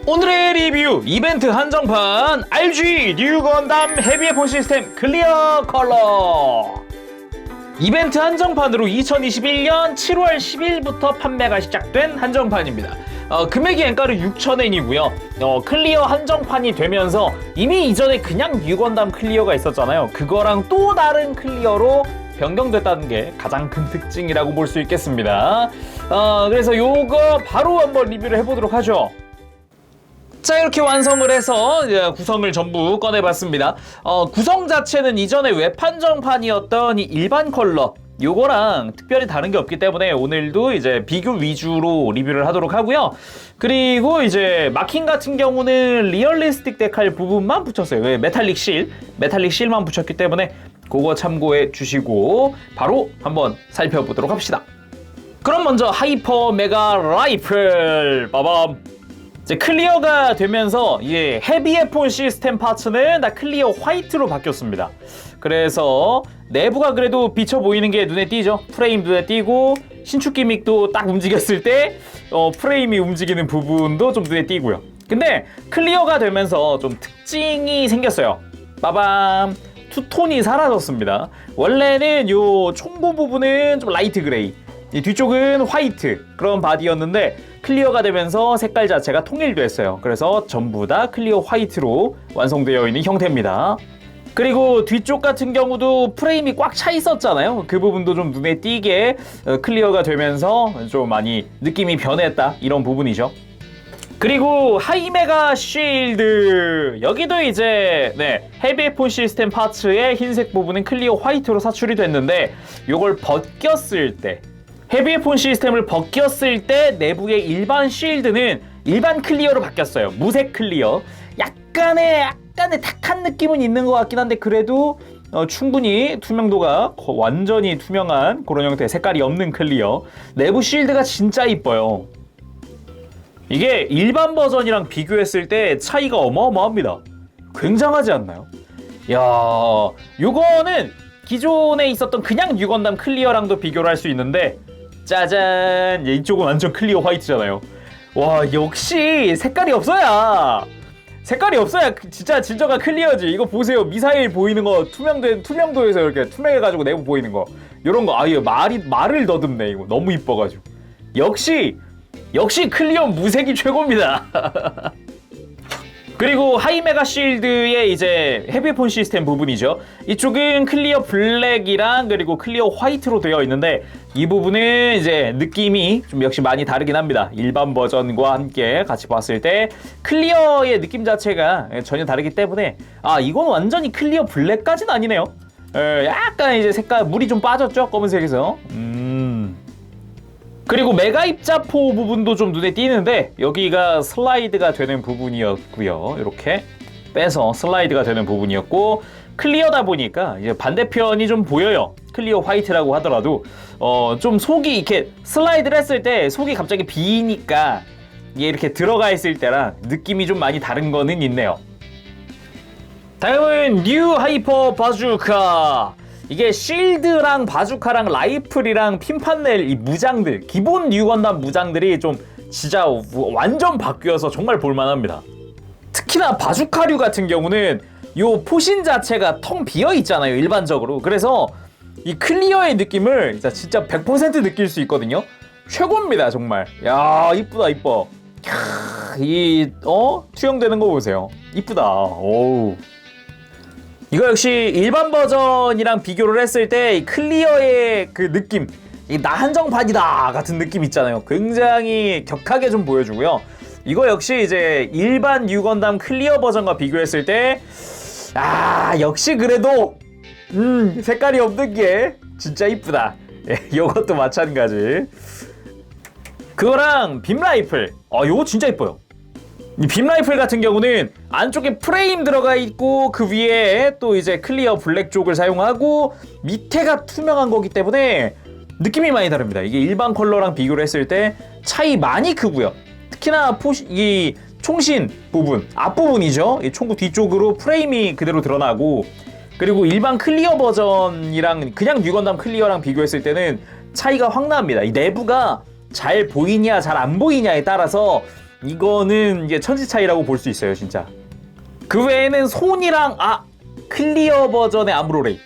오늘의 리뷰 이벤트 한정판 RG 뉴 건담 헤비웨폰 시스템 클리어 컬러. 이벤트 한정판으로 2021년 7월 10일부터 판매가 시작된 한정판입니다. 금액이 엔가르 6,000엔이고요. 클리어 한정판이 되면서 이미 이전에 그냥 뉴 건담 클리어가 있었잖아요. 그거랑 또 다른 클리어로 변경됐다는 게 가장 큰 특징이라고 볼 수 있겠습니다. 그래서 요거 바로 한번 리뷰를 해보도록 하죠. 자, 이렇게 완성을 해서 구성을 전부 꺼내봤습니다. 구성 자체는 이전에 웹한정판이었던 이 일반 컬러 요거랑 특별히 다른 게 없기 때문에 오늘도 이제 비교 위주로 리뷰를 하도록 하고요. 그리고 이제 마킹 같은 경우는 리얼리스틱 데칼 부분만 붙였어요. 왜 메탈릭 실만 붙였기 때문에 그거 참고해 주시고 바로 한번 살펴보도록 합시다. 그럼 먼저 하이퍼 메가 라이플 빠밤. 이제 클리어가 되면서 헤비웨폰 시스템 파츠는 다 클리어 화이트로 바뀌었습니다. 그래서 내부가 그래도 비쳐 보이는 게 눈에 띄죠. 프레임 눈에 띄고 신축 기믹도 딱 움직였을 때 프레임이 움직이는 부분도 좀 눈에 띄고요. 근데 클리어가 되면서 좀 특징이 생겼어요. 빠밤. 투톤이 사라졌습니다. 원래는 요 총부 부분은 좀 라이트 그레이, 이 뒤쪽은 화이트 그런 바디였는데 클리어가 되면서 색깔 자체가 통일됐어요. 그래서 전부 다 클리어 화이트로 완성되어 있는 형태입니다. 그리고 뒤쪽 같은 경우도 프레임이 꽉 차 있었잖아요. 그 부분도 좀 눈에 띄게 클리어가 되면서 좀 많이 느낌이 변했다, 이런 부분이죠. 그리고 하이메가 쉴드, 여기도 이제 헤비웨폰 시스템 파츠의 흰색 부분은 클리어 화이트로 사출이 됐는데 요걸 벗겼을 때, 헤비웨폰 시스템을 벗겼을 때 내부의 일반 쉴드는 일반 클리어로 바뀌었어요. 무색 클리어. 약간의 탁한 느낌은 있는 것 같긴 한데 그래도 충분히 투명도가 완전히 투명한 그런 형태의 색깔이 없는 클리어. 내부 쉴드가 진짜 이뻐요. 이게 일반 버전이랑 비교했을 때 차이가 어마어마합니다. 굉장하지 않나요? 야, 요거는 기존에 있었던 그냥 뉴 건담 클리어랑도 비교를 할 수 있는데 짜잔! 이쪽은 완전 클리어 화이트잖아요. 와, 역시 색깔이 없어야 진짜 진정한 클리어지. 이거 보세요. 미사일 보이는 거 투명도에서 이렇게 투명해가지고 내부 보이는 거, 요런 거 아예 말을 더듬네. 이거 너무 이뻐가지고. 역시 클리어 무색이 최고입니다. 그리고 하이메가 쉴드의 이제 헤비웨폰 시스템 부분이죠. 이쪽은 클리어 블랙이랑 그리고 클리어 화이트로 되어 있는데 이 부분은 이제 느낌이 좀 역시 많이 다르긴 합니다. 일반 버전과 함께 같이 봤을 때 클리어의 느낌 자체가 전혀 다르기 때문에 이건 완전히 클리어 블랙까지는 아니네요. 약간 이제 색깔 물이 좀 빠졌죠, 검은색에서. 그리고 메가 입자포 부분도 좀 눈에 띄는데 여기가 슬라이드가 되는 부분이었고요. 이렇게 빼서 슬라이드가 되는 부분이었고, 클리어다 보니까 이제 반대편이 좀 보여요. 클리어 화이트라고 하더라도 좀 속이 이렇게 슬라이드를 했을 때 속이 갑자기 비니까 이게 이렇게 들어가 있을 때랑 느낌이 좀 많이 다른 거는 있네요. 다음은 뉴 하이퍼 바주카. 이게 쉴드랑 바주카랑 라이플이랑 핀판넬 이 무장들, 기본 뉴 건담 무장들이 좀 진짜 완전 바뀌어서 정말 볼만합니다. 특히나 바주카류 같은 경우는 요 포신 자체가 텅 비어 있잖아요, 일반적으로. 그래서 이 클리어의 느낌을 진짜 100% 느낄 수 있거든요. 최고입니다, 정말. 야, 이쁘다, 이뻐. 투영되는 거 보세요. 이쁘다. 오우. 이거 역시 일반 버전이랑 비교를 했을 때 클리어의 그 느낌, 나 한정판이다 같은 느낌 있잖아요. 굉장히 격하게 좀 보여주고요. 이거 역시 이제 일반 뉴 건담 클리어 버전과 비교했을 때 역시 그래도 색깔이 없는 게 진짜 이쁘다. 이것도 마찬가지. 그거랑 빔 라이플, 요거 진짜 이뻐요. 이 빔 라이플 같은 경우는 안쪽에 프레임 들어가 있고 그 위에 또 이제 클리어 블랙 쪽을 사용하고 밑에가 투명한 거기 때문에 느낌이 많이 다릅니다. 이게 일반 컬러랑 비교를 했을 때 차이 많이 크고요. 특히나 이 총신 부분, 앞부분이죠. 이 총구 뒤쪽으로 프레임이 그대로 드러나고, 그리고 일반 클리어 버전이랑 그냥 뉴 건담 클리어랑 비교했을 때는 차이가 확 납니다. 이 내부가 잘 보이냐 잘 안 보이냐에 따라서 이거는 이게 천지 차이라고 볼 수 있어요, 진짜. 그 외에는 손이랑 클리어 버전의 아무로레이.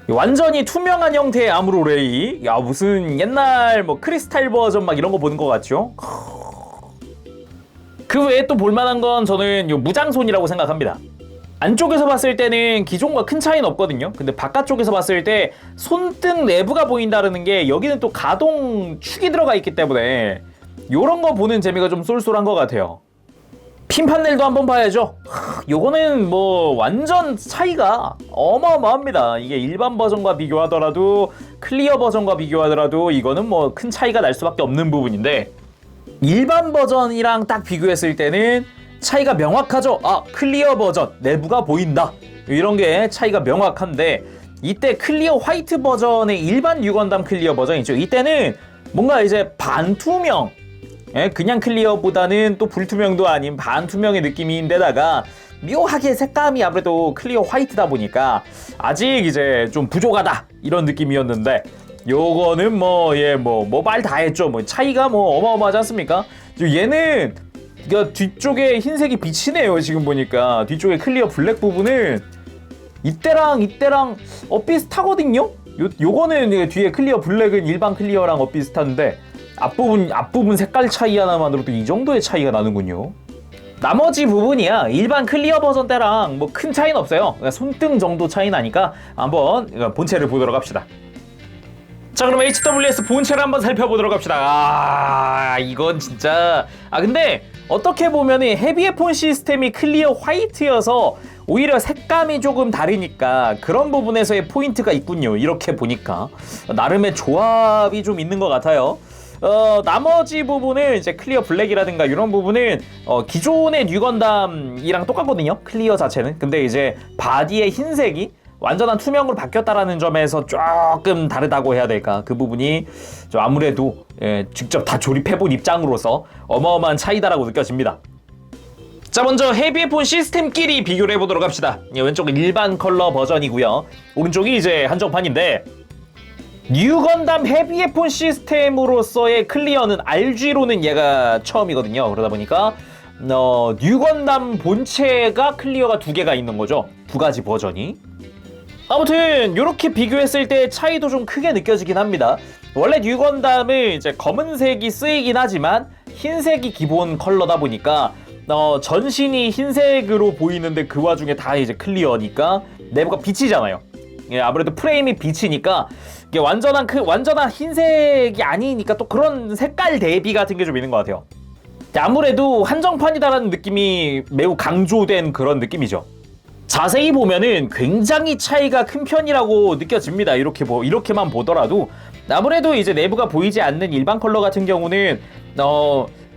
완전히 투명한 형태의 아무로레이. 야, 무슨 옛날 뭐 크리스탈 버전 막 이런 거 보는 것 같죠? 그 외에 또 볼만한 건 저는 요 무장손이라고 생각합니다. 안쪽에서 봤을 때는 기존과 큰 차이는 없거든요. 근데 바깥쪽에서 봤을 때 손등 내부가 보인다는 게 여기는 또 가동축이 들어가 있기 때문에 요런 거 보는 재미가 좀 쏠쏠한 것 같아요. 핀 판넬도 한번 봐야죠. 요거는 뭐 완전 차이가 어마어마합니다. 이게 일반 버전과 비교하더라도 클리어 버전과 비교하더라도 이거는 뭐 큰 차이가 날 수밖에 없는 부분인데, 일반 버전이랑 딱 비교했을 때는 차이가 명확하죠. 클리어 버전 내부가 보인다, 이런 게 차이가 명확한데, 이때 클리어 화이트 버전의 일반 뉴건담 클리어 버전이죠. 이때는 뭔가 이제 반투명, 그냥 클리어보다는 또 불투명도 아닌 반투명의 느낌인데다가 묘하게 색감이 아무래도 클리어 화이트다 보니까 아직 이제 좀 부족하다, 이런 느낌이었는데, 요거는 뭐 말 다 했죠. 뭐 차이가 뭐 어마어마하지 않습니까? 얘는 뒤쪽에 흰색이 비치네요. 지금 보니까 뒤쪽에 클리어 블랙 부분은 이때랑 비슷하거든요. 요거는 뒤에 클리어 블랙은 일반 클리어랑 비슷한데 앞부분 색깔 차이 하나만으로도 이 정도의 차이가 나는군요. 나머지 부분이야 일반 클리어 버전 때랑 뭐 큰 차이는 없어요. 그러니까 손등 정도 차이 나니까 한번 본체를 보도록 합시다. 자, 그럼 HWS 본체를 한번 살펴보도록 합시다. 이건 진짜 근데 어떻게 보면은 헤비에폰 시스템이 클리어 화이트여서 오히려 색감이 조금 다르니까 그런 부분에서의 포인트가 있군요. 이렇게 보니까 나름의 조합이 좀 있는 것 같아요. 나머지 부분은 이제 클리어 블랙이라든가 이런 부분은 기존의 뉴건담이랑 똑같거든요. 클리어 자체는. 근데 이제 바디의 흰색이 완전한 투명으로 바뀌었다라는 점에서 조금 다르다고 해야 될까, 그 부분이 좀 아무래도 직접 다 조립해본 입장으로서 어마어마한 차이다라고 느껴집니다. 자, 먼저 헤비에폰 시스템끼리 비교를 해보도록 합시다. 왼쪽은 일반 컬러 버전이고요, 오른쪽이 이제 한정판인데, 뉴건담 헤비에폰 시스템으로서의 클리어는 RG로는 얘가 처음이거든요. 그러다 보니까 뉴건담 본체가 클리어가 2개가 있는 거죠. 2가지 버전이. 아무튼 이렇게 비교했을 때 차이도 좀 크게 느껴지긴 합니다. 원래 뉴건담은 이제 검은색이 쓰이긴 하지만 흰색이 기본 컬러다 보니까 전신이 흰색으로 보이는데 그 와중에 다 이제 클리어니까 내부가 빛이잖아요. 아무래도 프레임이 빛이니까 이게 완전한 흰색이 아니니까 또 그런 색깔 대비 같은 게 좀 있는 것 같아요. 아무래도 한정판이다라는 느낌이 매우 강조된 그런 느낌이죠. 자세히 보면은 굉장히 차이가 큰 편이라고 느껴집니다. 이렇게만 보더라도 아무래도 이제 내부가 보이지 않는 일반 컬러 같은 경우는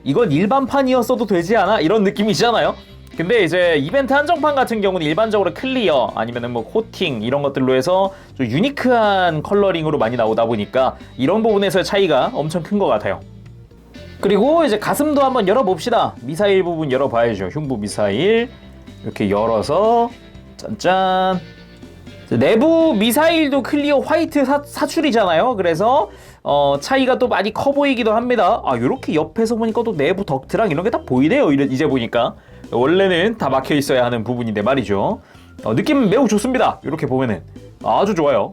이건 일반판이었어도 되지 않아? 이런 느낌이잖아요. 근데 이제 이벤트 한정판 같은 경우는 일반적으로 클리어 아니면은 뭐 코팅 이런 것들로 해서 좀 유니크한 컬러링으로 많이 나오다 보니까 이런 부분에서의 차이가 엄청 큰 것 같아요. 그리고 이제 가슴도 한번 열어봅시다. 미사일 부분 열어봐야죠. 흉부 미사일 이렇게 열어서 짠짠. 내부 미사일도 클리어 화이트 사출이잖아요. 그래서 차이가 또 많이 커 보이기도 합니다. 이렇게 옆에서 보니까 또 내부 덕트랑 이런 게 다 보이네요. 이제 보니까 원래는 다 막혀 있어야 하는 부분인데 말이죠. 느낌 매우 좋습니다. 이렇게 보면은 아주 좋아요.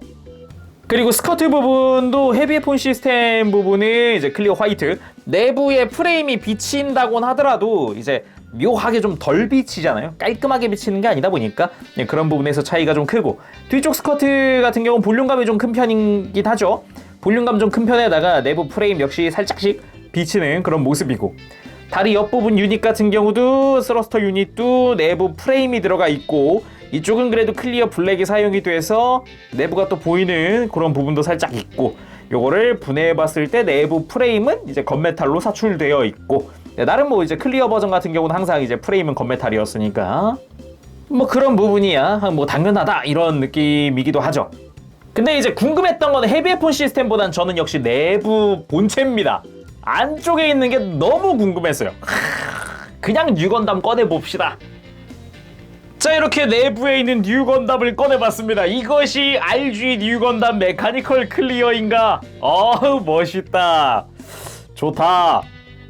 그리고 스커트 부분도 헤비에폰 시스템 부분은 이제 클리어 화이트, 내부에 프레임이 비친다곤 하더라도 이제 묘하게 좀 덜 비치잖아요. 깔끔하게 비치는 게 아니다 보니까 그런 부분에서 차이가 좀 크고, 뒤쪽 스커트 같은 경우는 볼륨감이 좀 큰 편이긴 하죠. 볼륨감 좀 큰 편에다가 내부 프레임 역시 살짝씩 비치는 그런 모습이고, 다리 옆부분 유닛 같은 경우도 스러스터 유닛도 내부 프레임이 들어가 있고, 이쪽은 그래도 클리어 블랙이 사용이 돼서 내부가 또 보이는 그런 부분도 살짝 있고, 요거를 분해해봤을 때 내부 프레임은 이제 건메탈로 사출되어 있고, 나름 뭐 이제 클리어 버전 같은 경우는 항상 이제 프레임은 건메탈이었으니까 뭐 그런 부분이야 뭐 당연하다 이런 느낌이기도 하죠. 근데 이제 궁금했던 건 헤비에폰 시스템보단 저는 역시 내부 본체입니다. 안쪽에 있는 게 너무 궁금했어요. 그냥 뉴건담 꺼내봅시다. 자, 이렇게 내부에 있는 뉴건담을 꺼내봤습니다. 이것이 RG 뉴건담 메카니컬 클리어인가? 멋있다. 좋다.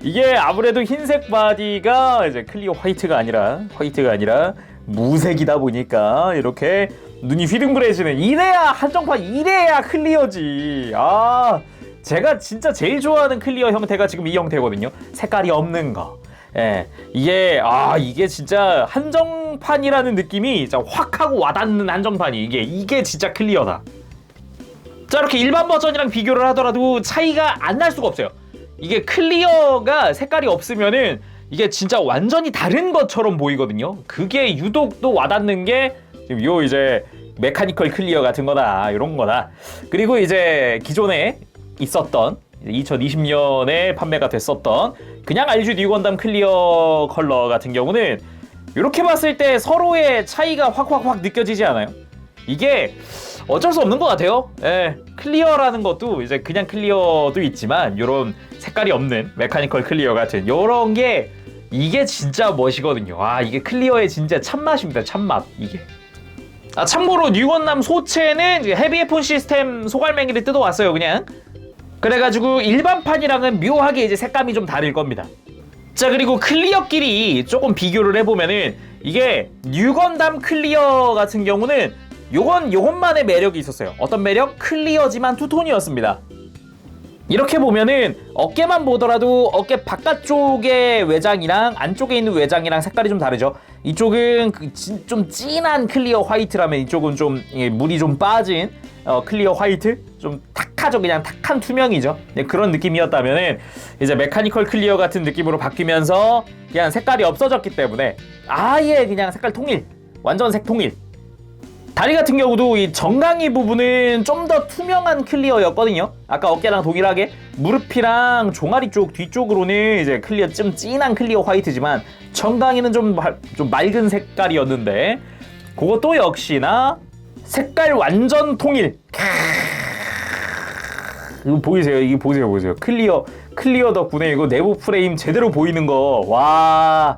이게 아무래도 흰색 바디가 이제 클리어 화이트가 아니라 무색이다 보니까 이렇게 눈이 휘둥그레지는, 이래야 한정판, 이래야 클리어지. 아, 제가 진짜 제일 좋아하는 클리어 형태가 지금 이 형태거든요. 색깔이 없는 거. 예, 이게 진짜 한정판이라는 느낌이 진짜 확 하고 와닿는 한정판이, 이게 진짜 클리어다. 자, 이렇게 일반 버전이랑 비교를 하더라도 차이가 안 날 수가 없어요. 이게 클리어가 색깔이 없으면은 이게 진짜 완전히 다른 것처럼 보이거든요. 그게 유독 또 와닿는 게 지금 요 이제 메카니컬 클리어 같은 거다, 이런 거다. 그리고 이제 기존에 있었던 2020년에 판매가 됐었던 그냥 RG 뉴건담 클리어 컬러 같은 경우는 이렇게 봤을 때 서로의 차이가 확 느껴지지 않아요? 이게 어쩔 수 없는 것 같아요. 예, 클리어라는 것도 이제 그냥 클리어도 있지만 이런 색깔이 없는 메카니컬 클리어 같은 요런 게 이게 진짜 멋이거든요. 아, 이게 클리어의 진짜 참맛입니다. 참맛 이게. 아, 참고로 뉴건담 소체는 헤비 F1 시스템 소갈맹이를 뜯어왔어요. 그냥. 그래가지고 일반판이랑은 묘하게 이제 색감이 좀 다를 겁니다. 자, 그리고 클리어끼리 조금 비교를 해보면은 이게 뉴건담 클리어 같은 경우는 요것만의 매력이 있었어요. 어떤 매력? 클리어지만 투톤이었습니다. 이렇게 보면은 어깨만 보더라도 어깨 바깥쪽의 외장이랑 안쪽에 있는 외장이랑 색깔이 좀 다르죠. 이쪽은 좀 진한 클리어 화이트라면 이쪽은 좀 물이 좀 빠진 클리어 화이트? 좀 탁하죠. 그냥 탁한 투명이죠. 그런 느낌이었다면은 이제 메카니컬 클리어 같은 느낌으로 바뀌면서 그냥 색깔이 없어졌기 때문에 아예 그냥 색깔 통일, 완전 색 통일. 다리 같은 경우도 이 정강이 부분은 좀 더 투명한 클리어였거든요. 아까 어깨랑 동일하게 무릎이랑 종아리 쪽 뒤쪽으로는 이제 클리어 좀 진한 클리어 화이트지만 정강이는 좀 맑은 색깔이었는데 그것도 역시나 색깔 완전 통일. 이거 보이세요? 이게 보세요. 클리어 덕분에 이거 내부 프레임 제대로 보이는 거. 와,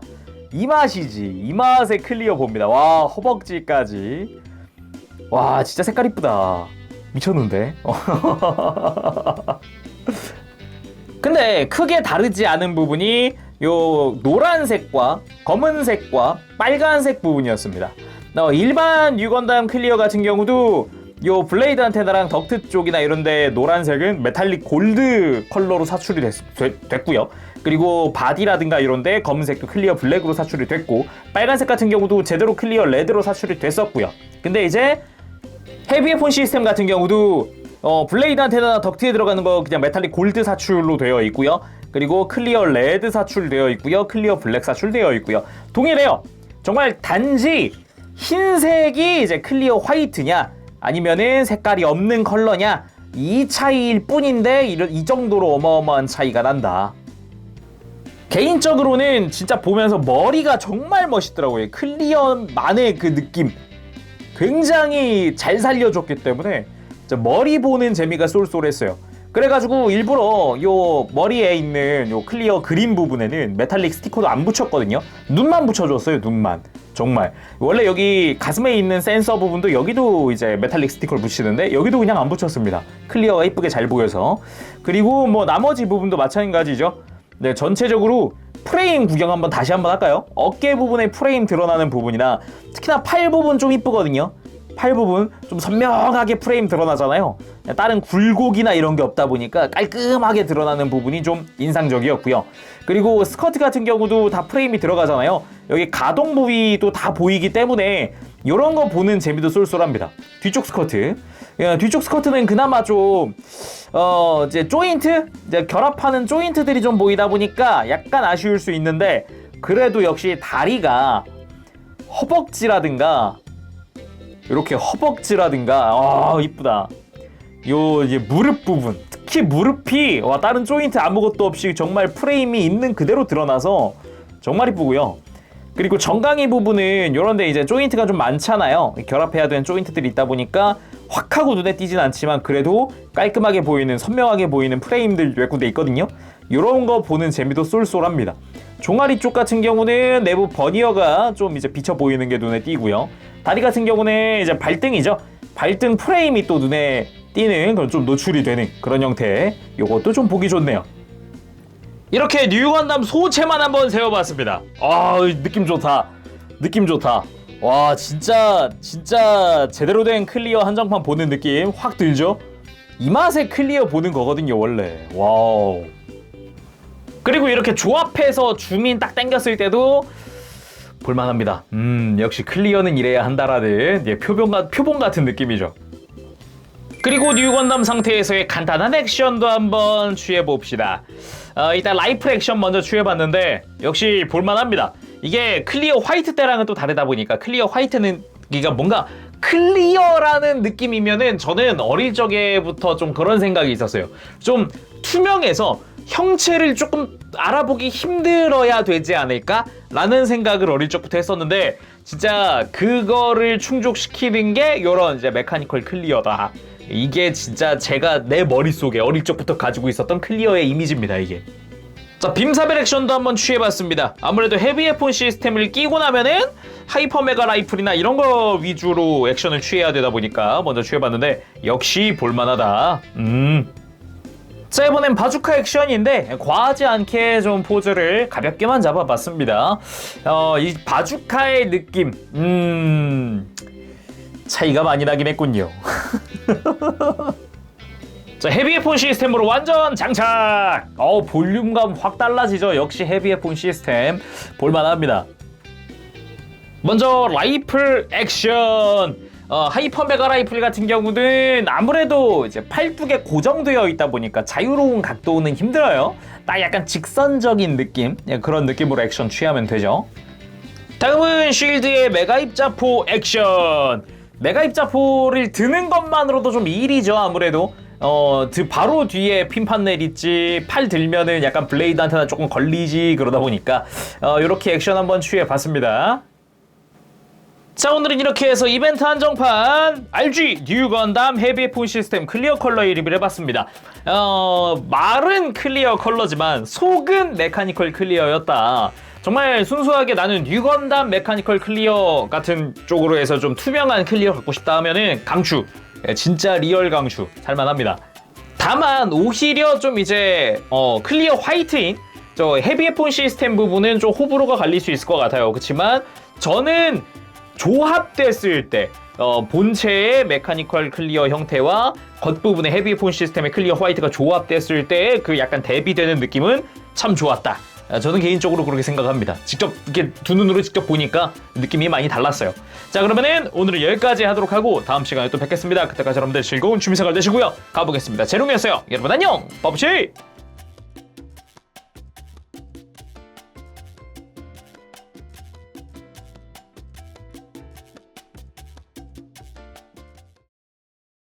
이 맛이지. 이 맛의 클리어 봅니다. 와, 허벅지까지. 와, 진짜 색깔 이쁘다. 미쳤는데. 근데 크게 다르지 않은 부분이 요 노란색과 검은색과 빨간색 부분이었습니다. 일반 뉴건담 클리어 같은 경우도 요 블레이드 안테나랑 덕트 쪽이나 이런데 노란색은 메탈릭 골드 컬러로 사출이 됐고요. 그리고 바디라든가 이런데 검은색도 클리어 블랙으로 사출이 됐고, 빨간색 같은 경우도 제대로 클리어 레드로 사출이 됐었고요. 근데 이제 헤비 F1 시스템 같은 경우도 블레이드 안테나 덕트에 들어가는 거 그냥 메탈릭 골드 사출로 되어 있고요. 그리고 클리어 레드 사출되어 있고요. 클리어 블랙 사출되어 있고요. 동일해요. 정말 단지 흰색이 이제 클리어 화이트냐 아니면은 색깔이 없는 컬러냐, 이 차이일 뿐인데 이 정도로 어마어마한 차이가 난다. 개인적으로는 진짜 보면서 머리가 정말 멋있더라고요. 클리어만의 그 느낌 굉장히 잘 살려줬기 때문에 머리 보는 재미가 쏠쏠했어요. 그래가지고 일부러 요 머리에 있는 요 클리어 그린 부분에는 메탈릭 스티커도 안 붙였거든요. 눈만 붙여줬어요. 눈만. 정말 원래 여기 가슴에 있는 센서 부분도 여기도 이제 메탈릭 스티커를 붙이는데 여기도 그냥 안 붙였습니다. 클리어가 이쁘게 잘 보여서. 그리고 뭐 나머지 부분도 마찬가지죠. 네, 전체적으로 프레임 구경 다시 한번 할까요? 어깨 부분에 프레임 드러나는 부분이나 특히나 팔 부분 좀 이쁘거든요. 팔 부분 좀 선명하게 프레임 드러나잖아요. 다른 굴곡이나 이런 게 없다 보니까 깔끔하게 드러나는 부분이 좀 인상적이었고요. 그리고 스커트 같은 경우도 다 프레임이 들어가잖아요. 여기 가동 부위도 다 보이기 때문에 이런 거 보는 재미도 쏠쏠합니다. 뒤쪽 스커트. 뒤쪽 스커트는 그나마 좀 이제 조인트, 이제 결합하는 조인트들이 좀 보이다 보니까 약간 아쉬울 수 있는데, 그래도 역시 다리가 허벅지라든가 이렇게 허벅지라든가 이쁘다. 요 이제 무릎 부분, 특히 무릎이 다른 조인트 아무것도 없이 정말 프레임이 있는 그대로 드러나서 정말 이쁘고요. 그리고 정강이 부분은 요런데 이제 조인트가 좀 많잖아요. 결합해야 되는 조인트들이 있다 보니까 확 하고 눈에 띄진 않지만 그래도 깔끔하게 보이는, 선명하게 보이는 프레임들 몇 군데 있거든요. 요런 거 보는 재미도 쏠쏠합니다. 종아리 쪽 같은 경우는 내부 버니어가 좀 이제 비쳐 보이는 게 눈에 띄고요. 다리 같은 경우는 이제 발등이죠. 발등 프레임이 또 눈에 띄는, 그런 좀 노출이 되는 그런 형태. 요것도 좀 보기 좋네요. 이렇게 뉴 건담 소체만 한번 세워봤습니다. 아, 느낌 좋다. 느낌 좋다. 와, 진짜 제대로 된 클리어 한정판 보는 느낌 확 들죠? 이 맛에 클리어 보는 거거든요, 원래. 와우. 그리고 이렇게 조합해서 주민 딱 당겼을 때도 볼만합니다. 역시 클리어는 이래야 한다라는 표본 같은 느낌이죠. 그리고 뉴 건담 상태에서의 간단한 액션도 한번 취해봅시다. 일단 라이플 액션 먼저 취해봤는데 역시 볼만합니다. 이게 클리어 화이트 때랑은 또 다르다 보니까 클리어 화이트는 그러니까 뭔가 클리어라는 느낌이면은 저는 어릴 적에부터 좀 그런 생각이 있었어요. 좀 투명해서 형체를 조금 알아보기 힘들어야 되지 않을까? 라는 생각을 어릴 적부터 했었는데 진짜 그거를 충족시키는 게 요런 이제 메카니컬 클리어다. 이게 진짜 제가 내 머릿속에 어릴 적부터 가지고 있었던 클리어의 이미지입니다, 이게. 자, 빔사벨 액션도 한번 취해봤습니다. 아무래도 헤비 웨폰 시스템을 끼고 나면은 하이퍼 메가 라이플이나 이런 거 위주로 액션을 취해야 되다 보니까 먼저 취해봤는데 역시 볼만하다. 자, 이번엔 바주카 액션인데 과하지 않게 좀 포즈를 가볍게만 잡아봤습니다. 이 바주카의 느낌 차이가 많이 나긴 했군요. 자, 헤비웨폰 시스템으로 완전 장착! 볼륨감 확 달라지죠. 역시 헤비웨폰 시스템 볼만합니다. 먼저 라이플 액션. 하이퍼 메가 라이플 같은 경우는 아무래도 이제 팔뚝에 고정되어 있다 보니까 자유로운 각도는 힘들어요. 딱 약간 직선적인 느낌, 그런 느낌으로 액션 취하면 되죠. 다음은 쉴드의 메가 입자포 액션. 메가 입자포를 드는 것만으로도 좀 일이죠, 아무래도. 바로 뒤에 핀판넬 있지, 팔 들면은 약간 블레이드한테나 조금 걸리지, 그러다 보니까 이렇게 액션 한번 취해봤습니다. 자, 오늘은 이렇게 해서 이벤트 한정판 RG 뉴 건담 헤비웨폰 시스템 클리어 컬러 리뷰를 해봤습니다. 말은 클리어 컬러지만 속은 메카니컬 클리어였다. 정말 순수하게 나는 뉴 건담 메카니컬 클리어 같은 쪽으로 해서 좀 투명한 클리어 갖고 싶다 하면은 강추. 진짜 리얼 강추 살만합니다. 다만 오히려 좀 이제 클리어 화이트인 저 헤비웨폰 시스템 부분은 좀 호불호가 갈릴 수 있을 것 같아요. 그렇지만 저는 조합됐을 때 본체의 메카니컬 클리어 형태와 겉부분의 헤비웨폰 시스템의 클리어 화이트가 조합됐을 때 그 약간 대비되는 느낌은 참 좋았다. 저는 개인적으로 그렇게 생각합니다. 직접 이렇게 두 눈으로 직접 보니까 느낌이 많이 달랐어요. 자, 그러면은 오늘은 여기까지 하도록 하고 다음 시간에 또 뵙겠습니다. 그때까지 여러분들 즐거운 취미생활 되시고요. 가보겠습니다. 재롱이었어요. 여러분 안녕. 빠부치.